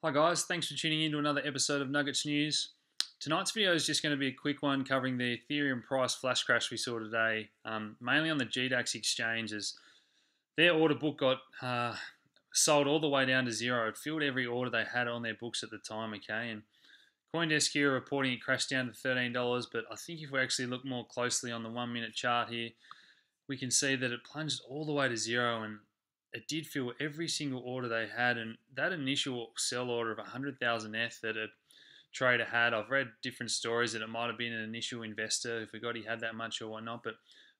Hi guys, thanks for tuning in to another episode of Nuggets News. Tonight's video is just going to be a quick one covering the Ethereum price flash crash we saw today, mainly on the GDAX exchange as their order book got sold all the way down to zero. It filled every order they had on their books at the time, okay? And CoinDesk here are reporting it crashed down to $13, but I think if we actually look more closely on the 1 minute chart here, we can see that it plunged all the way to zero and it did fill every single order they had. And that initial sell order of 100,000 ETH that a trader had, I've read different stories that it might have been an initial investor who forgot he had that much or whatnot, but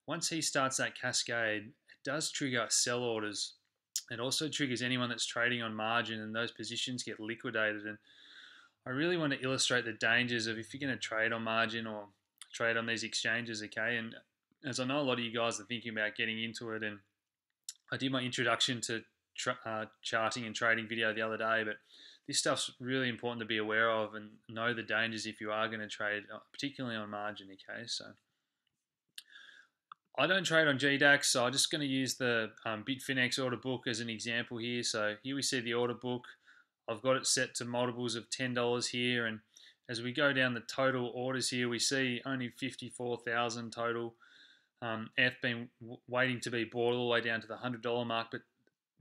once he starts that cascade, it does trigger sell orders. It also triggers anyone that's trading on margin, and those positions get liquidated. And I really want to illustrate the dangers of if you're going to trade on margin or trade on these exchanges, okay? And as I know a lot of you guys are thinking about getting into it, and I did my introduction to charting and trading video the other day, but this stuff's really important to be aware of and know the dangers if you are going to trade, particularly on margin, okay? So I don't trade on GDAX, so I'm just going to use the Bitfinex order book as an example here. So here we see the order book. I've got it set to multiples of $10 here, and as we go down the total orders here, we see only 54,000 total. ETH been waiting to be bought all the way down to the $100 mark, but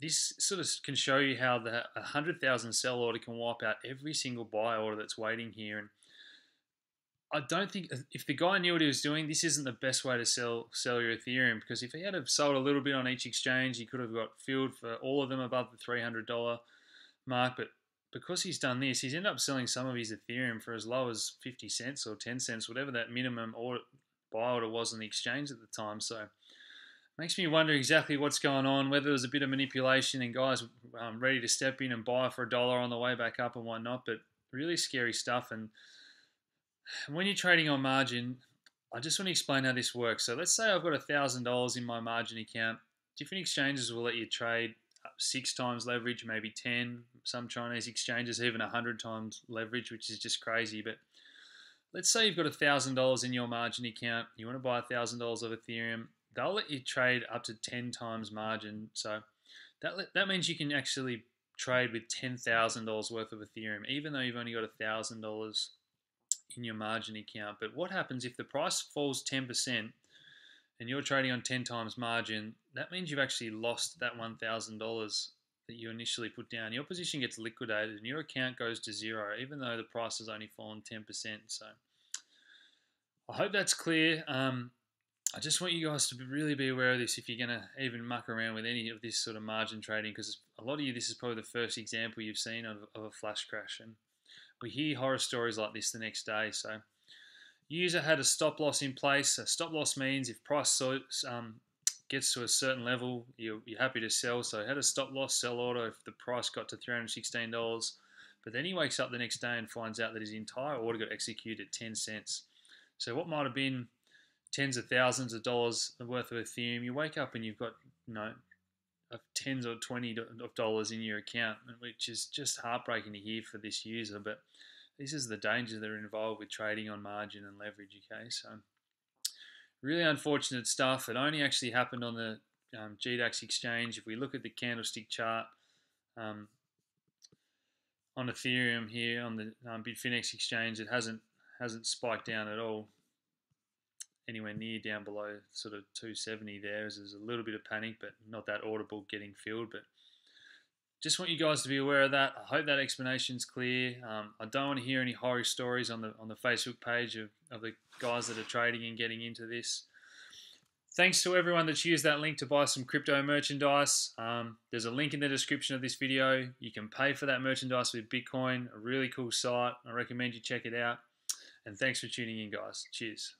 this sort of can show you how the 100,000 sell order can wipe out every single buy order that's waiting here. And I don't think if the guy knew what he was doing, this isn't the best way to sell your Ethereum, because if he had have sold a little bit on each exchange, he could have got filled for all of them above the $300 mark. But because he's done this, he's ended up selling some of his Ethereum for as low as 50 cents or 10 cents, whatever that minimum order buy order was on the exchange at the time. So it makes me wonder exactly what's going on, whether there's a bit of manipulation and guys ready to step in and buy for $1 on the way back up and whatnot. But really scary stuff. And when you're trading on margin, I just want to explain how this works. So let's say I've got $1,000 in my margin account. Different exchanges will let you trade 6 times leverage, maybe 10. Some Chinese exchanges even 100 times leverage, which is just crazy. But let's say you've got $1,000 in your margin account. You want to buy $1,000 of Ethereum. They'll let you trade up to 10 times margin. So that means you can actually trade with $10,000 worth of Ethereum, even though you've only got $1,000 in your margin account. But what happens if the price falls 10% and you're trading on 10 times margin? That means you've actually lost that $1,000 that you initially put down. Your position gets liquidated and your account goes to zero, even though the price has only fallen 10%. So I hope that's clear. I just want you guys to really be aware of this if you're going to even muck around with any of this sort of margin trading, because a lot of you, this is probably the first example you've seen of a flash crash. And we hear horror stories like this the next day. So user had a stop loss in place. A stop loss means if price gets to a certain level, you're happy to sell. So had a stop loss sell order if the price got to $316. But then he wakes up the next day and finds out that his entire order got executed at 10 cents. So what might have been tens of thousands of dollars worth of Ethereum, you wake up and you've got, tens or $20 of dollars in your account, which is just heartbreaking to hear for this user. But this is the dangers that are involved with trading on margin and leverage, okay? So really unfortunate stuff. It only actually happened on the GDAX exchange. If we look at the candlestick chart on Ethereum here on the Bitfinex exchange, it hasn't spiked down at all, anywhere near down below sort of 270 there. There's a little bit of panic, but not that order book getting filled. But just want you guys to be aware of that. I hope that explanation's clear. I don't want to hear any horror stories on the Facebook page of the guys that are trading and getting into this. Thanks to everyone that's used that link to buy some crypto merchandise. There's a link in the description of this video. You can pay for that merchandise with Bitcoin, a really cool site. I recommend you check it out. And thanks for tuning in, guys. Cheers.